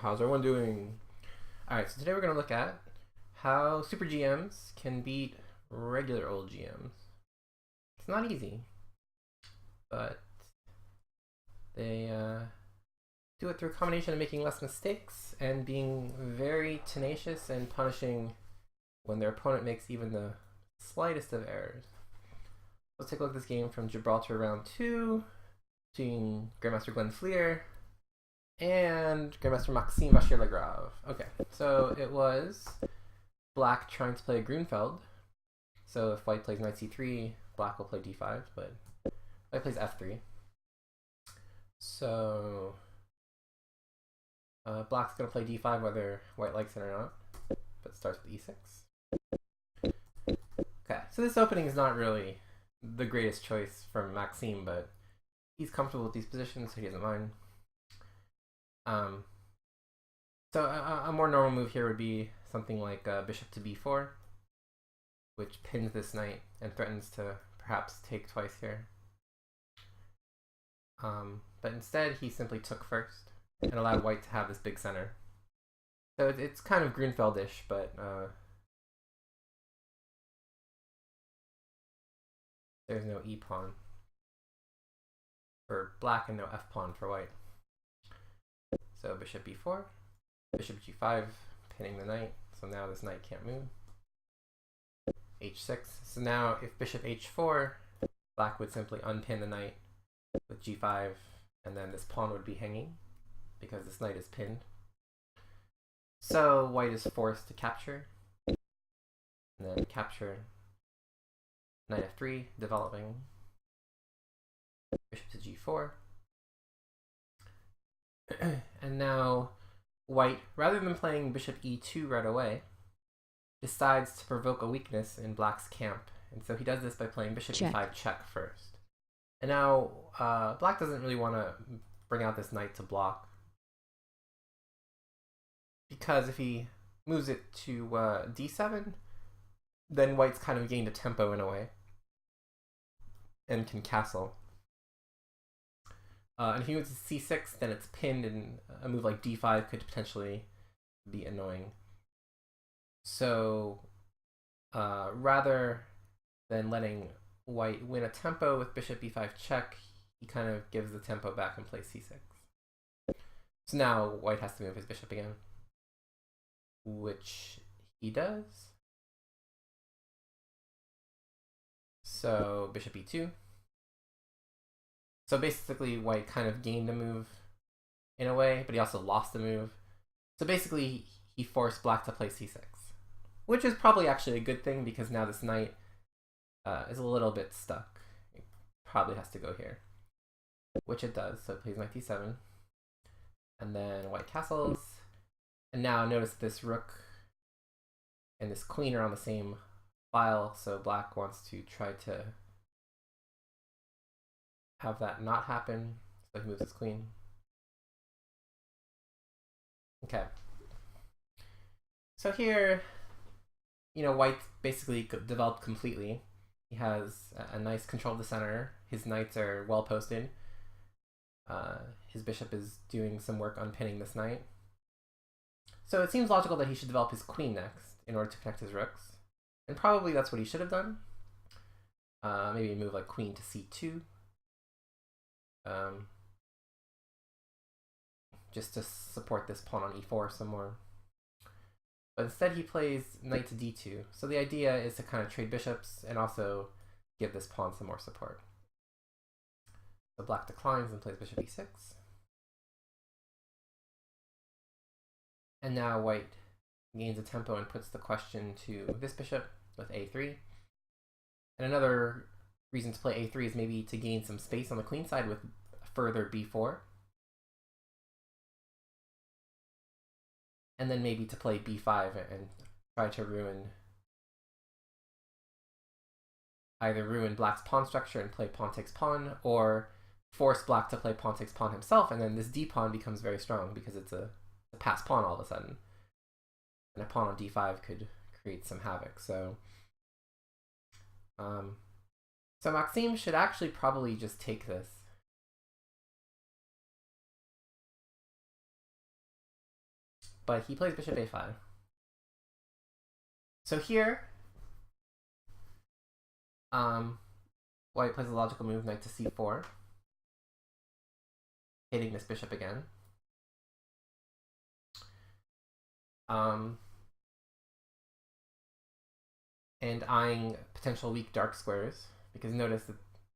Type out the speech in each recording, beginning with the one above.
How's everyone doing? Alright, so today we're going to look at how super GMs can beat regular old GMs. It's not easy, but they do it through a combination of making less mistakes and being very tenacious and punishing when their opponent makes even the slightest of errors. Let's take a look at this game from Gibraltar round 2 between Grandmaster Glenn Fleer and Grandmaster Maxime Vachier-Lagrave. Okay, so it was black trying to play Grunfeld. So if white plays knight c3, black will play d5, but white plays f3. So black's going to play d5 whether white likes it or not, but it starts with e6. Okay, so this opening is not really the greatest choice from Maxime, but he's comfortable with these positions, so he doesn't mind. So a more normal move here would be something like bishop to b4, which pins this knight and threatens to perhaps take twice here. But instead, he simply took first and allowed white to have this big center. So it's kind of Grunfeld-ish, but there's no e-pawn for black and no f-pawn for white. So bishop b4, bishop g5, pinning the knight. So now this knight can't move. h6. So now if bishop h4, black would simply unpin the knight with g5, and then this pawn would be hanging because this knight is pinned. So white is forced to capture, and then capture, knight f3, developing, bishop to g4. And now white, rather than playing bishop e2 right away, decides to provoke a weakness in black's camp. And so he does this by playing bishop e5 check first. And now black doesn't really want to bring out this knight to block, because if he moves it to d7, then white's kind of gained a tempo in a way and can castle. And if he moves to c6, then it's pinned, and a move like d5 could potentially be annoying. So rather than letting white win a tempo with bishop b5 check, he kind of gives the tempo back and plays c6. So now white has to move his bishop again, which he does. So bishop e2. So basically white kind of gained a move in a way, but he also lost a move. So basically he forced black to play c6, which is probably actually a good thing, because now this knight is a little bit stuck. It probably has to go here, which it does. So it plays knight d7, and then white castles. And now notice this rook and this queen are on the same file, so black wants to try to have that not happen. So he moves his queen. Okay. So here, white basically developed completely. He has a nice control of the center. His knights are well posted. His bishop is doing some work on pinning this knight. So it seems logical that he should develop his queen next in order to connect his rooks. And probably that's what he should have done. Maybe a move like queen to c2. Just to support this pawn on e4 some more. But instead he plays knight to d2. So the idea is to kind of trade bishops and also give this pawn some more support. So black declines and plays bishop e6. And now white gains a tempo and puts the question to this bishop with a3. And another reason to play a3 is maybe to gain some space on the queen side with further b4. And then maybe to play b5 and try to either ruin black's pawn structure and play pawn takes pawn, or force black to play pawn takes pawn himself, and then this d pawn becomes very strong because it's a pass pawn all of a sudden. And a pawn on d5 could create some havoc. So Maxime should actually probably just take this. but he plays bishop a5. So here, white plays a logical move, knight to c4, hitting this bishop again. And eyeing potential weak dark squares, because notice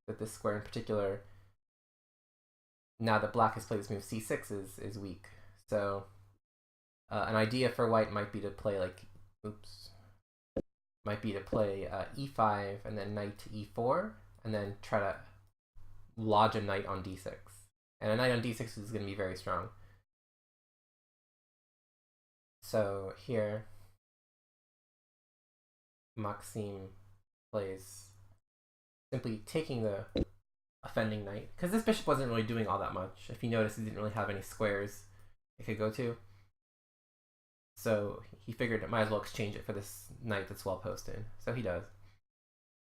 that this square in particular, now that black has played this move, c6 is weak. So an idea for white might be to play like, e5 and then knight to e4, and then try to lodge a knight on d6. And a knight on d6 is going to be very strong. So here, Maxime plays simply taking the offending knight, because this bishop wasn't really doing all that much. If you notice, he didn't really have any squares it could go to. So he figured it might as well exchange it for this knight that's well posted. So he does.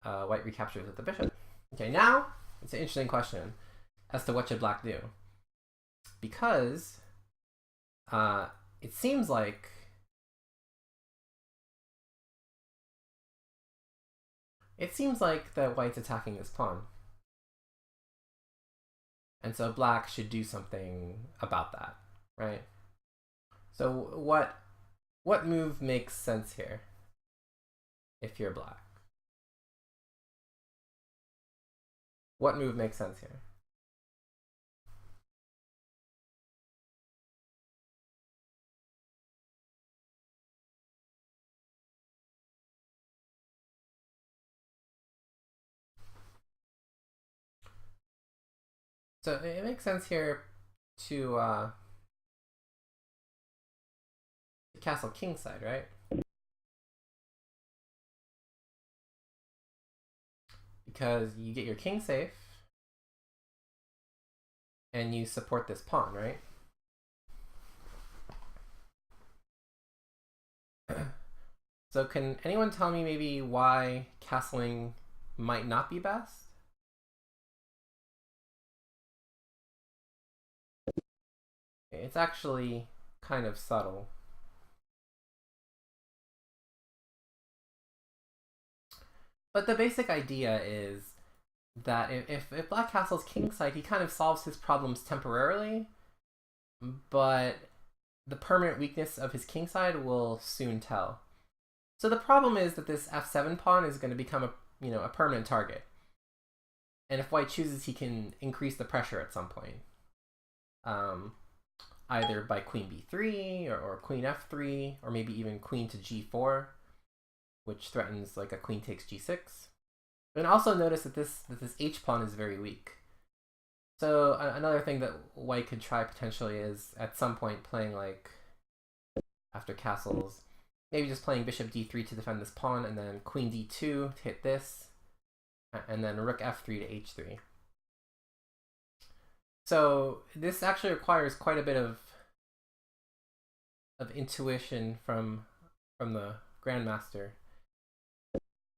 White recaptures with the bishop. Okay, now it's an interesting question as to what should black do. Because it seems like that white's attacking this pawn. And so black should do something about that, right? So what move makes sense here if you're black? What move makes sense here? So it makes sense here to castle kingside, right? Because you get your king safe and you support this pawn, right? So can anyone tell me maybe why castling might not be best? It's actually kind of subtle. But the basic idea is that if black castles kingside, he kind of solves his problems temporarily, but the permanent weakness of his kingside will soon tell. So the problem is that this f7 pawn is going to become a permanent target. And if white chooses, he can increase the pressure at some point. Either by queen b3 or queen f3, or maybe even queen to g4, which threatens like a queen takes g6. And also notice that this h pawn is very weak. So another thing that white could try potentially is at some point playing like, after castles, maybe just playing bishop d3 to defend this pawn, and then queen d2 to hit this, and then rook f3 to h3. So this actually requires quite a bit of intuition from the grandmaster,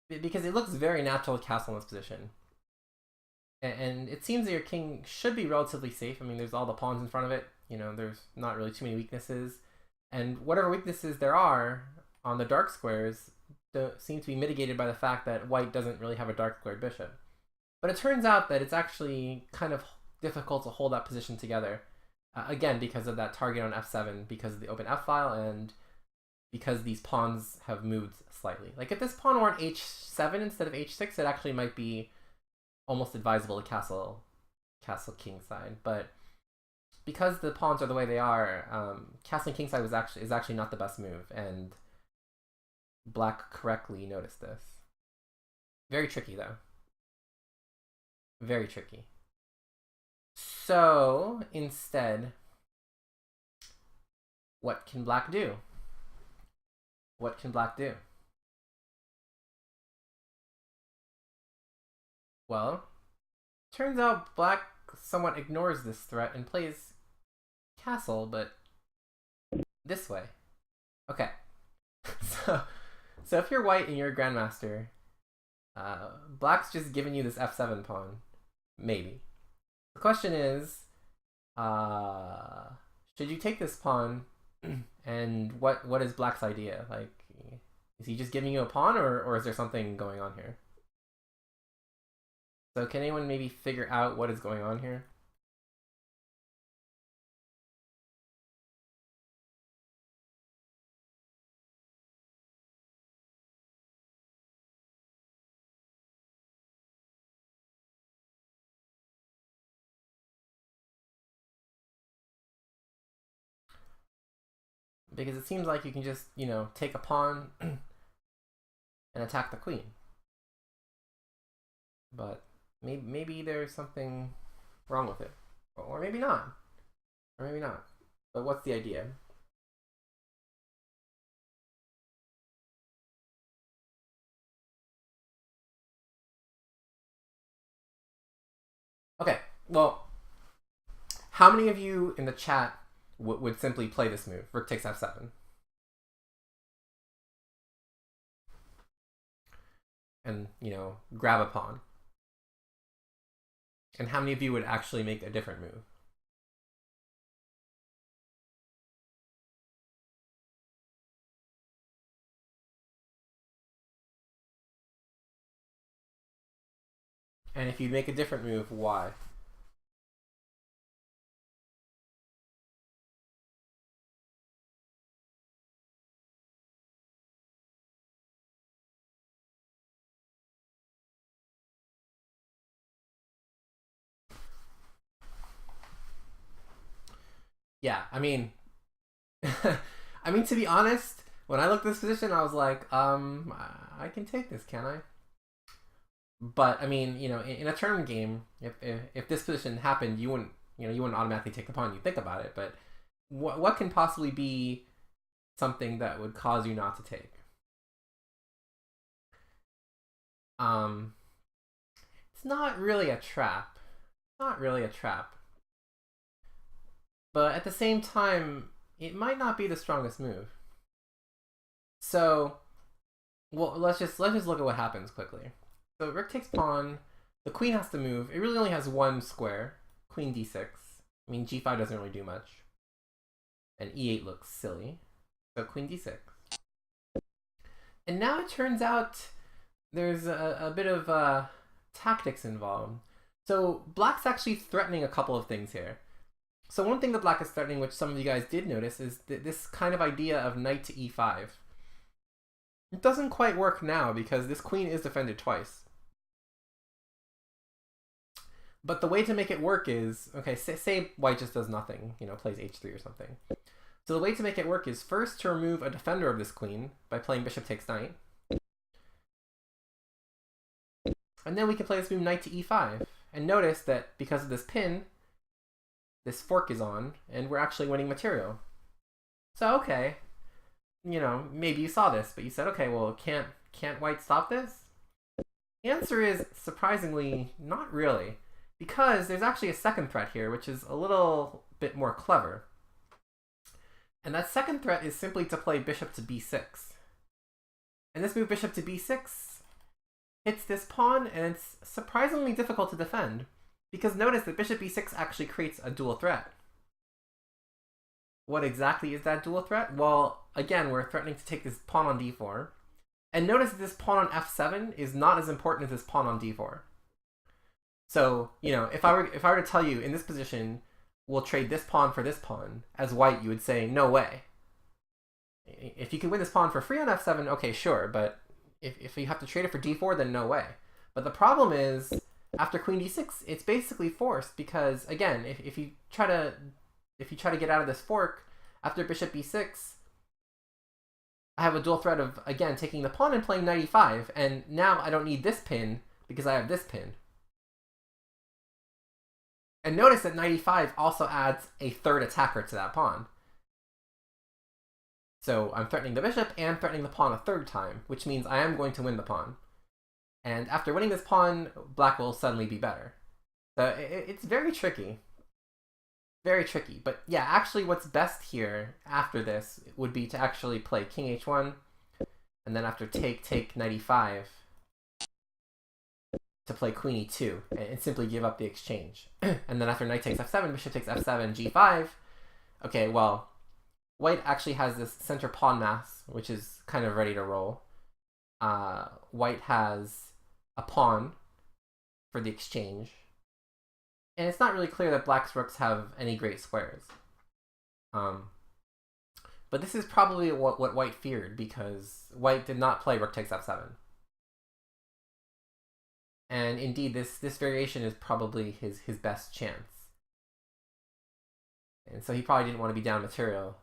because it looks very natural to castle in this position. And it seems that your king should be relatively safe. I mean, there's all the pawns in front of it. There's not really too many weaknesses. And whatever weaknesses there are on the dark squares seem to be mitigated by the fact that white doesn't really have a dark squared bishop. But it turns out that it's actually kind of difficult to hold that position together. Again, because of that target on f7, because of the open f-file, and because these pawns have moved slightly. Like if this pawn were on h7 instead of h6, it actually might be almost advisable to castle kingside. But because the pawns are the way they are, castling kingside is actually not the best move, and black correctly noticed this. Very tricky though. Very tricky. So instead, what can black do? What can black do? Well, turns out black somewhat ignores this threat and plays castle, but this way. Okay. So if you're white and you're a grandmaster, black's just giving you this f7 pawn. Maybe. The question is, should you take this pawn And what is Black's idea? Like, is he just giving you a pawn, or is there something going on here? So can anyone maybe figure out what is going on here? Because it seems like you can just, take a pawn and attack the queen. But maybe there's something wrong with it. Or maybe not. Or maybe not. But what's the idea? Okay, well, how many of you in the chat would simply play this move? Rook takes f7. And, grab a pawn. And how many of you would actually make a different move? And if you make a different move, why? Yeah, I mean, to be honest, when I looked at this position, I was like, I can take this, can I? But I mean, in a turn game, if this position happened, you wouldn't automatically take the pawn. You think about it, but what can possibly be something that would cause you not to take? It's not really a trap. Not really a trap. But at the same time, it might not be the strongest move. So, well, let's just look at what happens quickly. So rook takes pawn. The queen has to move. It really only has one square. Queen d6. I mean, g5 doesn't really do much. And e8 looks silly. So queen d6. And now it turns out there's a bit of tactics involved. So Black's actually threatening a couple of things here. So one thing that Black is threatening, which some of you guys did notice, is this kind of idea of knight to e5. It doesn't quite work now because this queen is defended twice. But the way to make it work is, okay, say white just does nothing, plays h3 or something. So the way to make it work is first to remove a defender of this queen by playing bishop takes knight. And then we can play this move knight to e5. And notice that because of this pin, this fork is on, and we're actually winning material. So, okay, maybe you saw this, but you said, okay, well, can't white stop this? The answer is, surprisingly, not really. Because there's actually a second threat here, which is a little bit more clever. And that second threat is simply to play bishop to b6. And this move, bishop to b6, hits this pawn, and it's surprisingly difficult to defend. Because notice that bishop b6 actually creates a dual threat. What exactly is that dual threat? Well, again, we're threatening to take this pawn on d4. And notice that this pawn on f7 is not as important as this pawn on d4. So, if I were to tell you in this position, we'll trade this pawn for this pawn, as white, you would say, no way. If you can win this pawn for free on f7, okay, sure, but if you have to trade it for d4, then no way. But the problem is, after queen d6, it's basically forced because, again, if you try to get out of this fork after bishop b6, I have a dual threat of, again, taking the pawn and playing knight e5, and now I don't need this pin because I have this pin. And notice that knight e5 also adds a third attacker to that pawn. So I'm threatening the bishop and threatening the pawn a third time, which means I am going to win the pawn. And after winning this pawn, Black will suddenly be better. So it's very tricky. Very tricky. But yeah, actually what's best here after this would be to actually play king h1, and then after take knight e5, to play queen e2 and simply give up the exchange. And then after knight takes f7, bishop takes f7, g5. Okay, well, White actually has this center pawn mass, which is kind of ready to roll. White has a pawn for the exchange. And it's not really clear that black's rooks have any great squares. But this is probably what white feared, because white did not play rook takes f7. And indeed, this variation is probably his best chance. And so he probably didn't want to be down material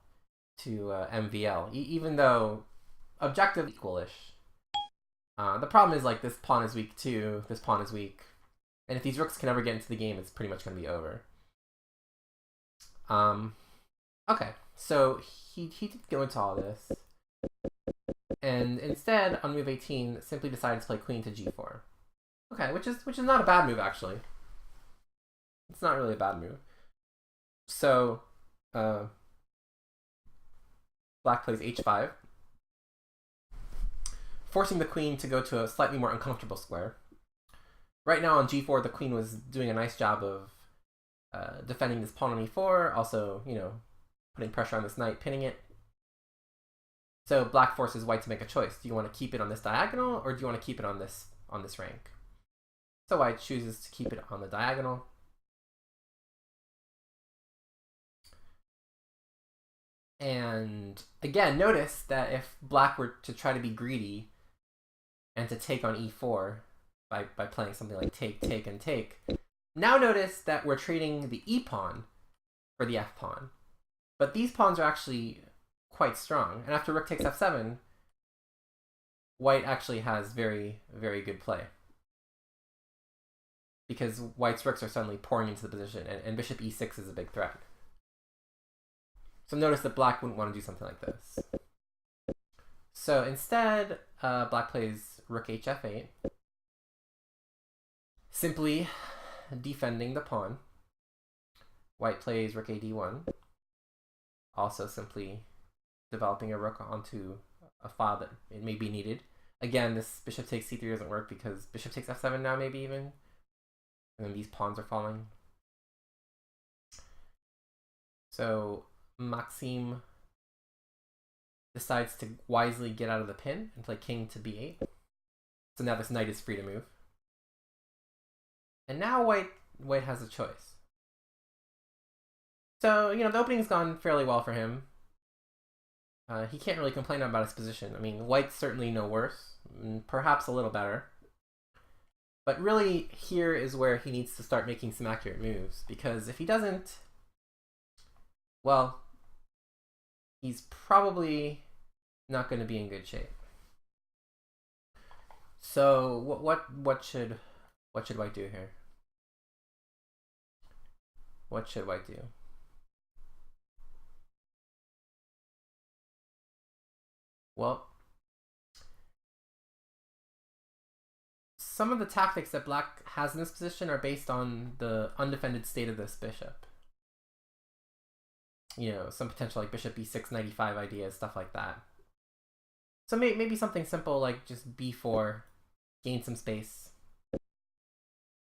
to MVL, even though objective equalish. The problem is, like, this pawn is weak too, this pawn is weak. And if these rooks can ever get into the game, it's pretty much going to be over. Okay, so he did go into all this. And instead, on move 18, simply decided to play queen to g4. Okay, which is not a bad move, actually. It's not really a bad move. So, black plays h5, forcing the queen to go to a slightly more uncomfortable square. Right now on g4, the queen was doing a nice job of defending this pawn on e4, also, you know, putting pressure on this knight, pinning it. So black forces white to make a choice. Do you want to keep it on this diagonal, or do you want to keep it on this rank? So white chooses to keep it on the diagonal. And again, notice that if black were to try to be greedy and to take on e4 by playing something like take, take, and take, now notice that we're trading the e pawn for the f pawn. But these pawns are actually quite strong. And after rook takes f7, white actually has very, very good play, because white's rooks are suddenly pouring into the position, and bishop e6 is a big threat. So notice that black wouldn't want to do something like this. So instead, black plays rook hf8, simply defending the pawn. White plays rook ad1, also simply developing a rook onto a file that it may be needed. Again, this bishop takes c3 doesn't work, because bishop takes f7 now, maybe even. And then these pawns are falling. So Maxime decides to wisely get out of the pin and play king to b8. So now this knight is free to move. And now white has a choice. So, you know, the opening's gone fairly well for him. He can't really complain about his position. I mean, white's certainly no worse, perhaps a little better. But really, here is where he needs to start making some accurate moves, because if he doesn't, well, he's probably not going to be in good shape. So what should white do here? What should white do? Well, some of the tactics that black has in this position are based on the undefended state of this bishop. You know, some potential like bishop b6, 95 ideas, stuff like that. So maybe something simple like just b4, gain some space.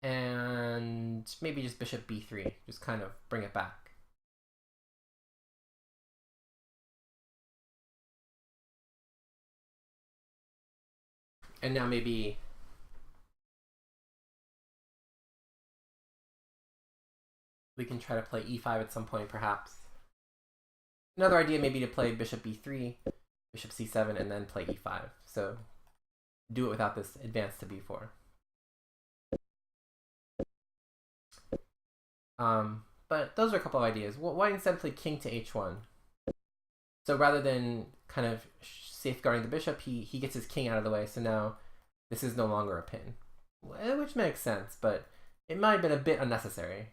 And maybe just bishop b3, just kind of bring it back. And now maybe we can try to play e5 at some point, perhaps. Another idea may be to play bishop b3, bishop c7, and then play e5. So do it without this advance to b4. But those are a couple of ideas. Why instead play king to h1? So rather than kind of safeguarding the bishop, he gets his king out of the way, so now this is no longer a pin. Which makes sense, but it might have been a bit unnecessary.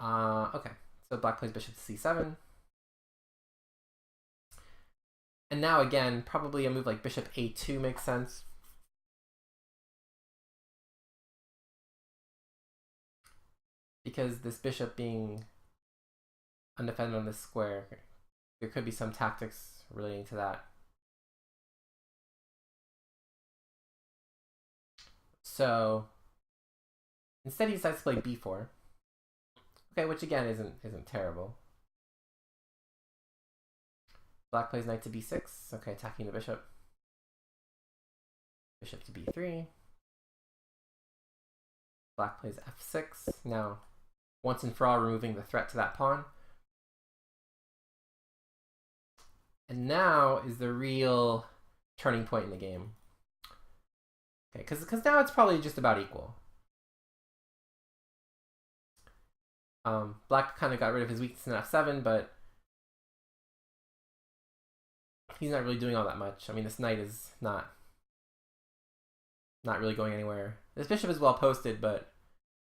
Okay, so black plays bishop to c7. And now again, probably a move like bishop a2 makes sense. Because this bishop being undefended on this square, there could be some tactics relating to that. So instead he decides to play b4. Okay, which again isn't terrible. Black plays knight to b6. Okay, attacking the bishop. Bishop to b3. Black plays f6. Now, once and for all, removing the threat to that pawn. And now is the real turning point in the game. Okay, because now it's probably just about equal. Black kind of got rid of his weakness in f7, but he's not really doing all that much. I mean, this knight is not really going anywhere. This bishop is well posted, but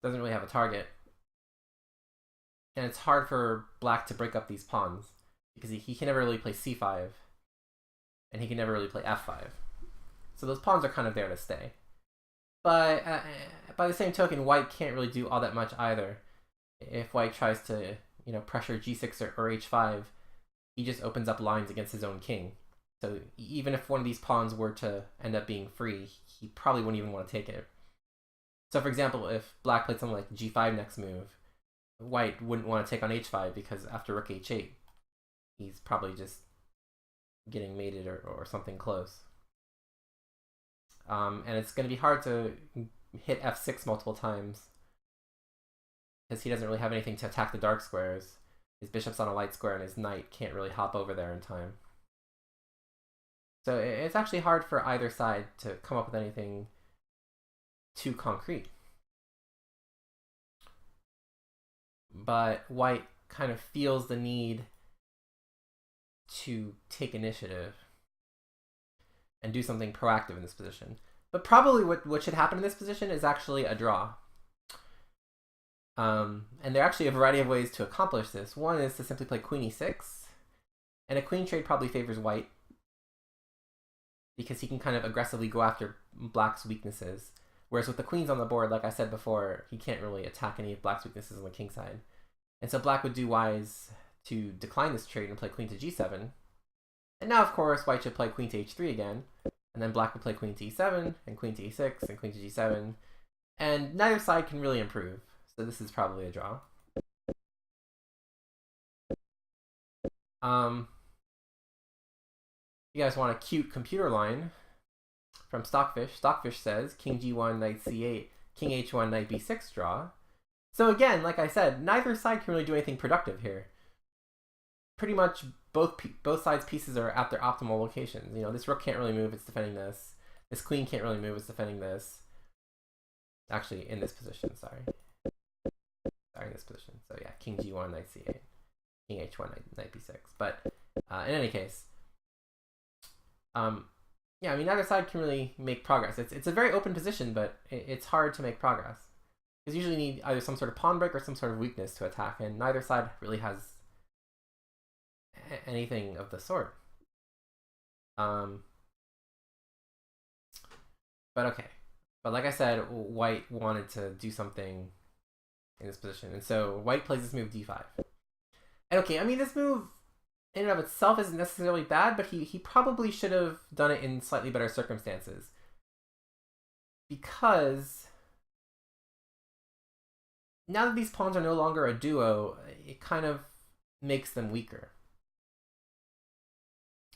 doesn't really have a target. And it's hard for Black to break up these pawns, because he can never really play c5, and he can never really play f5. So those pawns are kind of there to stay. But by the same token, White can't really do all that much either. If White tries to, pressure g6 or h5, he just opens up lines against his own king. So even if one of these pawns were to end up being free, he probably wouldn't even want to take it. So for example, if Black played something like g5 next move, White wouldn't want to take on h5 because after rook h8, he's probably just getting mated or something close. And it's going to be hard to hit f6 multiple times because he doesn't really have anything to attack the dark squares. His bishop's on a light square and his knight can't really hop over there in time. So it's actually hard for either side to come up with anything too concrete. But White kind of feels the need to take initiative and do something proactive in this position. But probably what should happen in this position is actually a draw. And there are actually a variety of ways to accomplish this. One is to simply play queen e6, and a queen trade probably favors White because he can kind of aggressively go after Black's weaknesses. Whereas with the queens on the board, like I said before, he can't really attack any of Black's weaknesses on the king side. And so Black would do wise to decline this trade and play queen to g7. And now, of course, White should play queen to h3 again. And then Black would play queen to e7, and queen to e6, and queen to g7. And neither side can really improve. So this is probably a draw. You guys want a cute computer line from Stockfish. Stockfish says, king g1, knight c8, king h1, knight b6 draw. So again, like I said, neither side can really do anything productive here. Pretty much both sides' pieces are at their optimal locations. This rook can't really move, it's defending this. This queen can't really move, it's defending this. Actually, in this position, sorry. Sorry, in this position. So yeah, king g1, knight c8, king h1, knight b6. But in any case, yeah, I mean, neither side can really make progress. It's a very open position, but it's hard to make progress. Because you usually need either some sort of pawn break or some sort of weakness to attack, and neither side really has anything of the sort. But okay. But like I said, White wanted to do something in this position, and so White plays this move d5. And okay, I mean, this move in and of itself isn't necessarily bad, but he probably should have done it in slightly better circumstances. Because now that these pawns are no longer a duo, it kind of makes them weaker.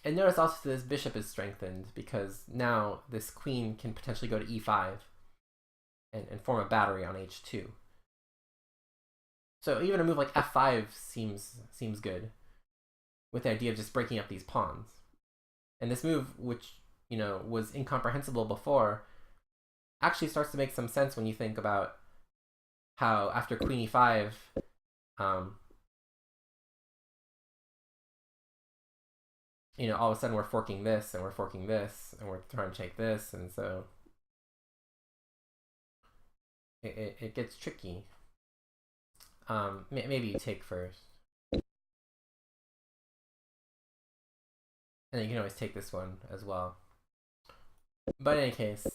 And notice also this bishop is strengthened because now this queen can potentially go to e5 and form a battery on h2. So even a move like f5 seems good, with the idea of just breaking up these pawns. And this move, which was incomprehensible before, actually starts to make some sense when you think about how after queen e5, all of a sudden we're forking this, and we're forking this, and we're trying to take this, and so it gets tricky. Maybe you take first. And then you can always take this one as well. But in any case,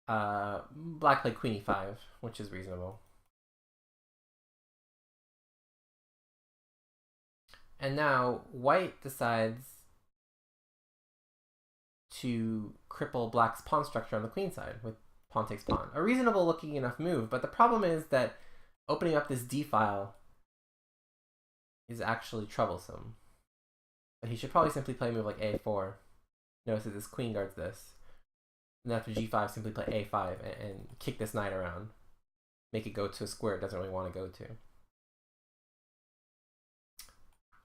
Black played queen e5, which is reasonable. And now White decides to cripple Black's pawn structure on the queen side with pawn takes pawn. A reasonable looking enough move, but the problem is that opening up this d file is actually troublesome. But he should probably simply play a move like a4. Notice that this queen guards this. And after g5, simply play a5 and kick this knight around. Make it go to a square it doesn't really want to go to.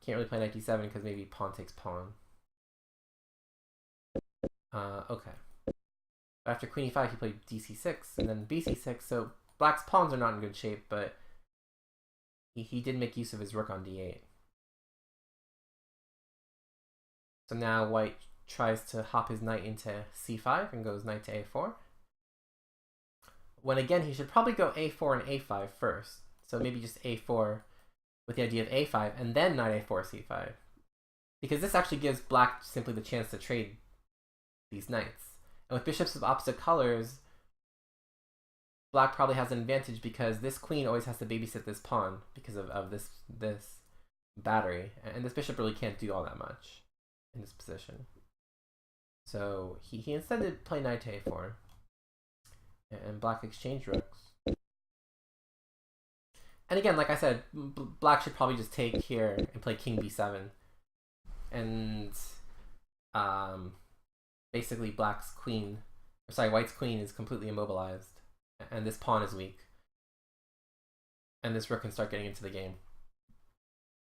Can't really play knight d7 because maybe pawn takes pawn. Okay. After queen e5, he played dc6 and then bc6. So black's pawns are not in good shape, but he did make use of his rook on d8. So now white tries to hop his knight into c5 and goes knight to a4. When again, he should probably go a4 and a5 first. So maybe just a4 with the idea of a5 and then knight a4 c5. Because this actually gives black simply the chance to trade these knights. And with bishops of opposite colors, black probably has an advantage because this queen always has to babysit this pawn because of this battery. And this bishop really can't do all that much in this position. So he instead did play knight to a4. And black exchanged rooks. And again, like I said, black should probably just take here and play king b7. And basically white's queen is completely immobilized. And this pawn is weak. And this rook can start getting into the game.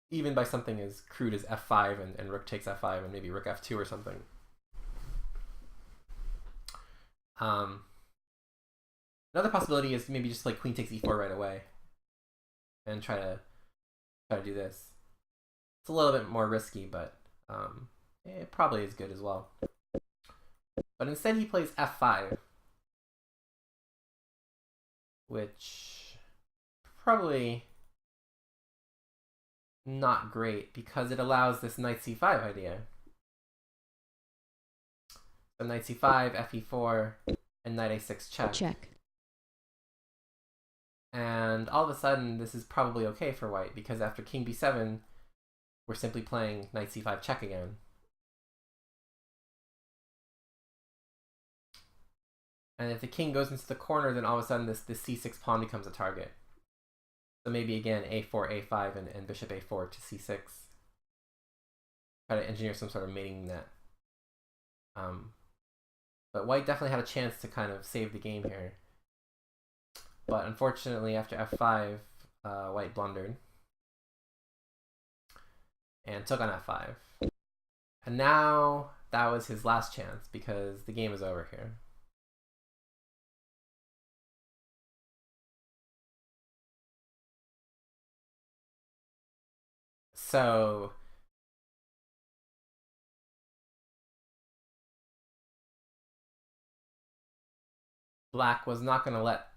Even by something as crude as f5 and rook takes f5 and maybe rook f2 or something. Another possibility is maybe just play queen takes e4 right away and try to do this. It's a little bit more risky, but it probably is good as well. But instead he plays f5, which probably not great because it allows this knight c5 idea. So knight c5, fe4, and knight a6 check. Check. And all of a sudden, this is probably okay for white because after king b7, we're simply playing knight c5 check again. And if the king goes into the corner, then all of a sudden this c6 pawn becomes a target. So maybe again a4, a5, and bishop a4 to c6. Try to engineer some sort of mating net. But white definitely had a chance to kind of save the game here. But unfortunately, after f5, white blundered and took on f5. And now that was his last chance because the game is over here. So black was not going to let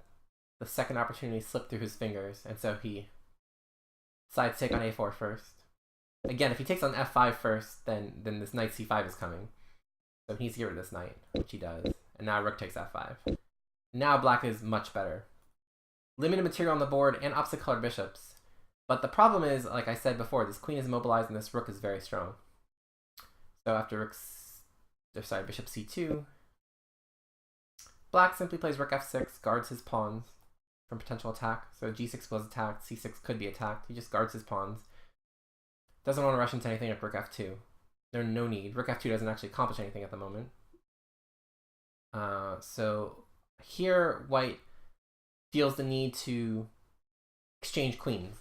the second opportunity slip through his fingers, and so he decides to take on a4 first. Again, if he takes on f5 first, then this knight c5 is coming. So he needs to get rid of this knight, which he does. And now rook takes f5. Now black is much better. Limited material on the board and opposite colored bishops. But the problem is, like I said before, this queen is immobilized and this rook is very strong. So after bishop c2, black simply plays rook f6, guards his pawns from potential attack. So g6 was attacked, c6 could be attacked. He just guards his pawns. Doesn't want to rush into anything like rook f2. There's no need. Rook f2 doesn't actually accomplish anything at the moment. So here white feels the need to exchange queens,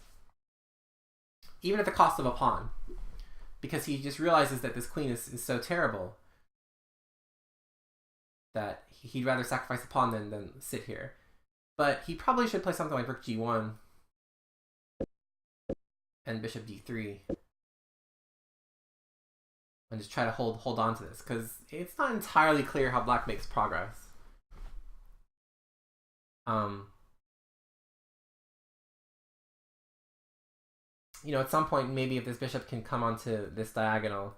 even at the cost of a pawn, because he just realizes that this queen is so terrible that he'd rather sacrifice a pawn than sit here. But he probably should play something like rook g1 and bishop d3 and just try to hold on to this, because it's not entirely clear how black makes progress. You know, at some point, maybe if this bishop can come onto this diagonal,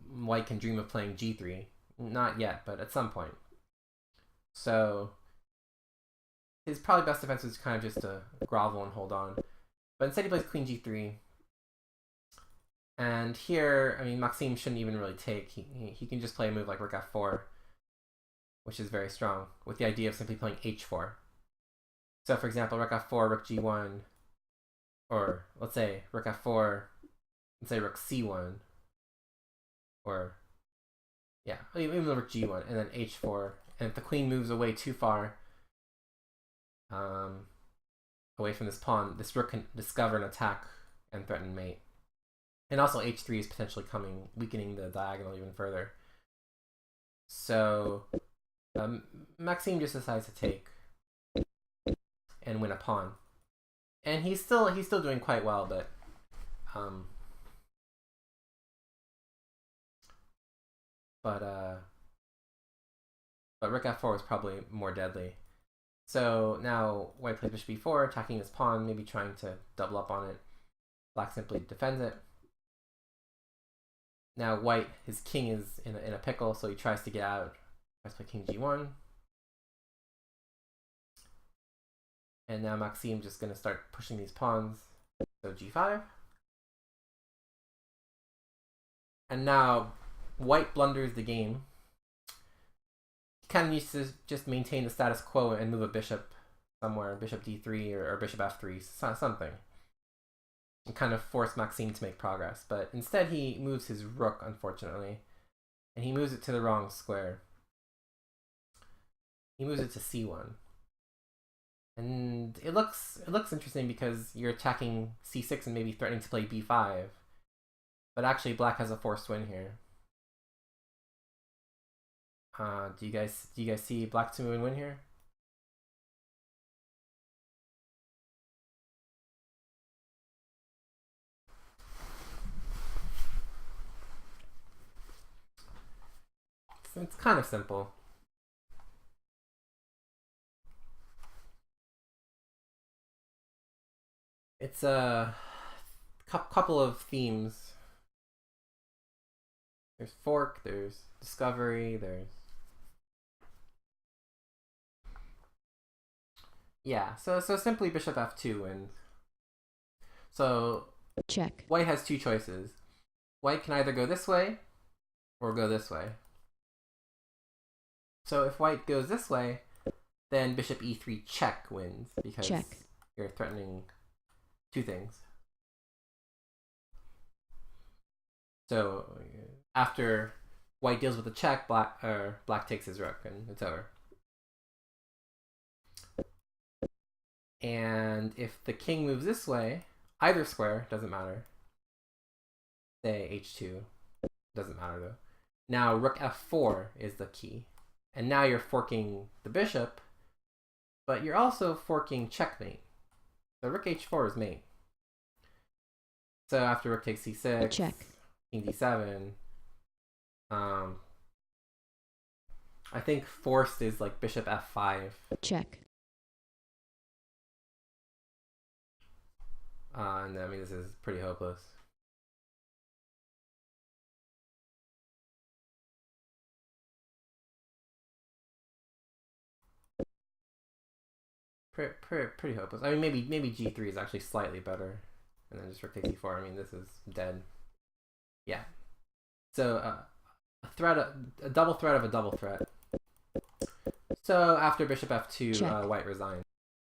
white can dream of playing g3. Not yet, but at some point. So his probably best defense is kind of just to grovel and hold on. But instead he plays queen g3. And here, I mean, Maxime shouldn't even really take. He can just play a move like rook f4, which is very strong, with the idea of simply playing h4. So for example, rook f4, rook g1, or let's say rook f4, let's say rook c1, or yeah, even rook g1, and then h4. And if the queen moves away too far, away from this pawn, this rook can discover an attack and threaten mate. And also h3 is potentially coming, weakening the diagonal even further. So Maxime just decides to take and win a pawn, and he's still doing quite well, but rook f4 is probably more deadly. So now white plays bishop e4, attacking his pawn, maybe trying to double up on it. Black simply defends it. Now white, his king is in a pickle, so he tries to get out. Tries to play king g1. And now Maxime just going to start pushing these pawns. So g5. And now white blunders the game. He kind of needs to just maintain the status quo and move a bishop somewhere, bishop d3 or bishop f3, something. And kind of force Maxime to make progress. But instead he moves his rook, unfortunately. And he moves it to the wrong square. He moves it to c1. And it looks interesting because you're attacking c6 and maybe threatening to play b5. But actually black has a forced win here. Do you guys see black to win here? It's kind of simple. It's a couple of themes. There's fork, there's discovery, there's... Yeah, so simply bishop f2 wins. So check. White has two choices. White can either go this way or go this way. So if white goes this way, then bishop e3 check wins because you're threatening two things. So after white deals with the check, black takes his rook and it's over. And if the king moves this way, either square, doesn't matter. Say h2, doesn't matter though. Now rook f4 is the key. And now you're forking the bishop, but you're also forking checkmate. So rook h4 is mate. So after rook takes c6, check. King d7. I think forced is like bishop f5. Check. And I mean, this is pretty hopeless. Pretty hopeless. I mean, maybe g3 is actually slightly better, and then just rook takes e4. I mean, this is dead. Yeah. So a double threat of a double threat. So after bishop f2, white resigns.